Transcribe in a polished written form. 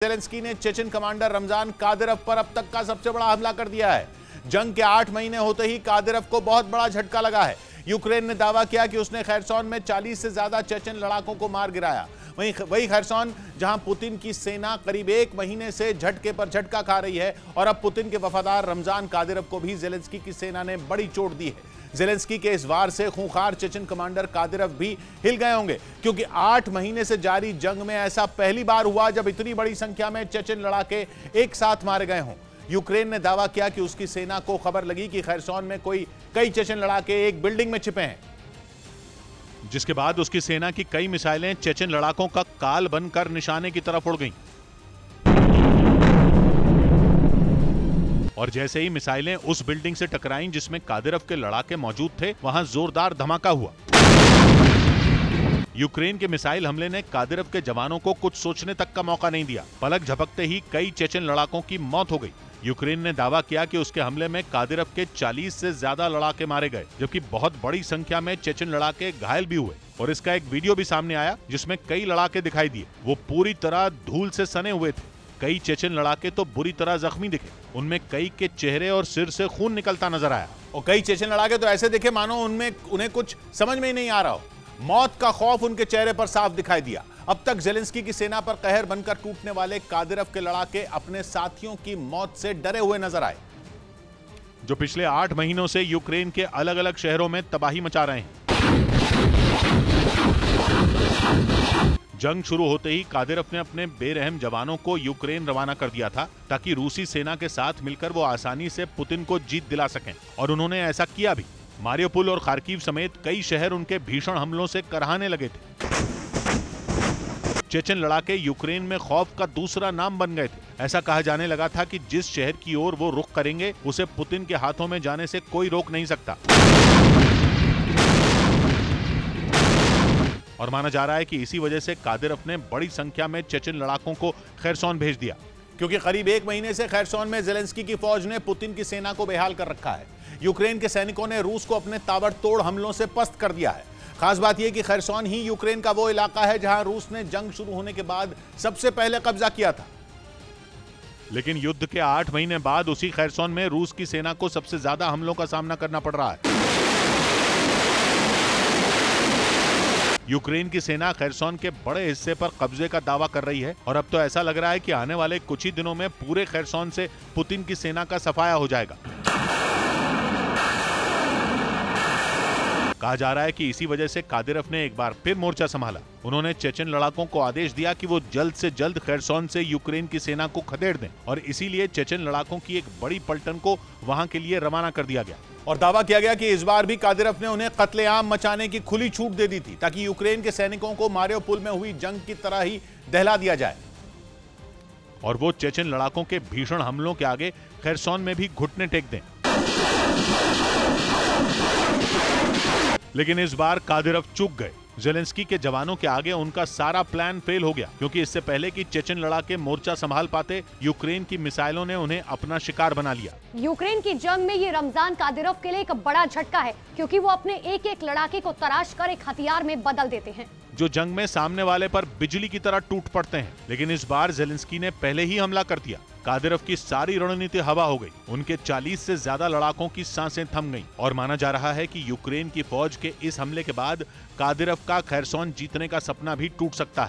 Zelensky ने Chechen commander Ramzan Kadyrov पर अब तक का सबसे बड़ा हमला कर दिया है। जंग के 8 महीने होते ही कादिरोव को बहुत बड़ा झटका लगा है। यूक्रेन ने दावा किया कि उसने खैरसोन में 40 से ज्यादा चेचन लड़ाकों को मार गिराया। वही खैरसोन जहां पुतिन की सेना करीब 1 महीने से झटके पर झटका खा रही है और अब पुतिन के वफादार रमजान कादिरोव को भी ज़ेलेंस्की की सेना ने बड़ी चोट दी है। ज़ेलेंस्की के इस वार से खूंखार चेचन कमांडर कादिरोव भी हिल गए होंगे, क्योंकि 8 महीने से जारी जंग में ऐसा पहली बार हुआ जब इतनी बड़ी संख्या में चेचन लड़ाके एक साथ मारे गए हों। यूक्रेन ने दावा किया कि उसकी सेना को खबर लगी कि खैरसोन में कई चेचन लड़ाके एक बिल्डिंग में छिपे हैं, जिसके बाद उसकी सेना की कई मिसाइलें चेचन लड़ाकों का काल बनकर निशाने की तरफ उड़ गईं। और जैसे ही मिसाइलें उस बिल्डिंग से टकराईं जिसमें कादिरोव के लड़ाके मौजूद थे, वहां जोरदार धमाका हुआ। यूक्रेन के मिसाइल हमले ने कादिरोव के जवानों को कुछ सोचने तक का मौका नहीं दिया। पलक झपकते ही कई चेचन लड़ाकों की मौत हो गई। यूक्रेन ने दावा किया कि उसके हमले में कादिरोव के 40 से ज्यादा लड़ाके मारे गए, जबकि बहुत बड़ी संख्या में चेचन लड़ाके घायल भी हुए। और इसका एक वीडियो भी सामने आया जिसमें कई लड़ाके दिखाई दिए। वो पूरी तरह धूल से सने हुए थे। कई चेचन लड़ाके तो बुरी तरह जख्मी दिखे। उनमें कई के चेहरे और सिर से खून निकलता नजर आया और कई चेचन लड़ाके तो ऐसे दिखे मानो उन्हें कुछ समझ में ही नहीं आ रहा हो। मौत का खौफ उनके चेहरे पर साफ दिखाई दिया। अब तक ज़ेलेंस्की की सेना पर कहर बनकर टूटने वाले कादिरोव के लड़ाके अपने साथियों की मौत से डरे हुए नजर आए, जो पिछले 8 महीनों से यूक्रेन के अलग अलग शहरों में तबाही मचा रहे हैं। जंग शुरू होते ही कादिरोव ने अपने बेरहम जवानों को यूक्रेन रवाना कर दिया था, ताकि रूसी सेना के साथ मिलकर वो आसानी से पुतिन को जीत दिला सकें, और उन्होंने ऐसा किया भी। मारियोपोल और खार्किव समेत कई शहर उनके भीषण हमलों से करहाने लगे थे। चेचन लड़ाके यूक्रेन में खौफ का दूसरा नाम बन गए थे। ऐसा कहा जाने लगा था कि जिस शहर की ओर वो रुख करेंगे, उसे पुतिन के हाथों में जाने से कोई रोक नहीं सकता। और माना जा रहा है कि इसी वजह से कादिरोव ने बड़ी संख्या में चेचन लड़ाकों को खैरसोन भेज दिया, क्योंकि करीब 1 महीने से खैरसोन में ज़ेलेंस्की की फौज ने पुतिन की सेना को बेहाल कर रखा है। यूक्रेन के सैनिकों ने रूस को अपने ताबड़तोड़ हमलों से पस्त कर दिया है। खास बात यह कि खैरसोन ही यूक्रेन का वो इलाका है जहां रूस ने जंग शुरू होने के बाद सबसे पहले कब्जा किया था। लेकिन युद्ध के 8 महीने बाद उसी खैरसोन में रूस की सेना को सबसे ज्यादा हमलों का सामना करना पड़ रहा है। यूक्रेन की सेना खैरसोन के बड़े हिस्से पर कब्जे का दावा कर रही है, और अब तो ऐसा लग रहा है कि आने वाले कुछ ही दिनों में पूरे खैरसोन से पुतिन की सेना का सफाया हो जाएगा। कहा जा रहा है कि इसी वजह से कादिरोव ने एक बार फिर मोर्चा संभाला। उन्होंने चेचन लड़ाकों को आदेश दिया कि वो जल्द से जल्द खैरसोन से यूक्रेन की सेना को खदेड़ दें, और इसीलिए चेचन लड़ाकों की एक बड़ी पलटन को वहां के लिए रवाना कर दिया गया। और दावा किया गया कि इस बार भी कादिरोव ने उन्हें कत्लेआम मचाने की खुली छूट दे दी थी, ताकि यूक्रेन के सैनिकों को मारियोपोल में हुई जंग की तरह ही दहला दिया जाए और वो चेचन लड़ाकों के भीषण हमलों के आगे खैरसोन में भी घुटने टेक दें। लेकिन इस बार कादिरोव चूक गए। ज़ेलेंस्की के जवानों के आगे उनका सारा प्लान फेल हो गया, क्योंकि इससे पहले कि चेचन लड़ाके मोर्चा संभाल पाते, यूक्रेन की मिसाइलों ने उन्हें अपना शिकार बना लिया। यूक्रेन की जंग में ये रमजान कादिरोव के लिए एक बड़ा झटका है, क्योंकि वो अपने एक एक लड़ाके को तराश कर एक हथियार में बदल देते हैं, जो जंग में सामने वाले पर बिजली की तरह टूट पड़ते हैं। लेकिन इस बार ज़ेलेंस्की ने पहले ही हमला कर दिया। कादिरोव की सारी रणनीति हवा हो गई। उनके 40 से ज्यादा लड़ाकों की सांसें थम गईं, और माना जा रहा है कि यूक्रेन की फौज के इस हमले के बाद कादिरोव का खैरसोन जीतने का सपना भी टूट सकता है।